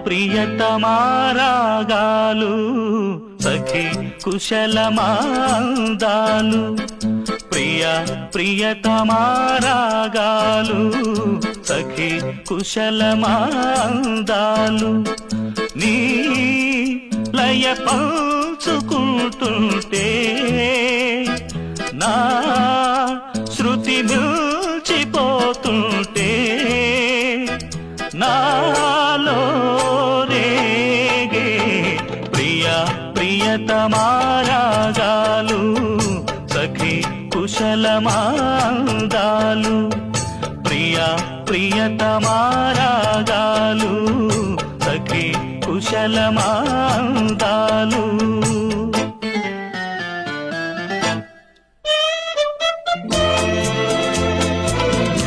ప్రియతమారాగాలు సఖి కుశలమాందాలు ప్రియతమారాగాలు సఖి కుశలమాందాలు నీ లయ పంచుకుంటుంటే నా శృతి మిల్చిపోతుంటే నాలో రేగే ప్రియతమారాగాలు సఖి కుశలమాందాలు ప్రియతమారాగాలు సఖి కుశలమాందాలు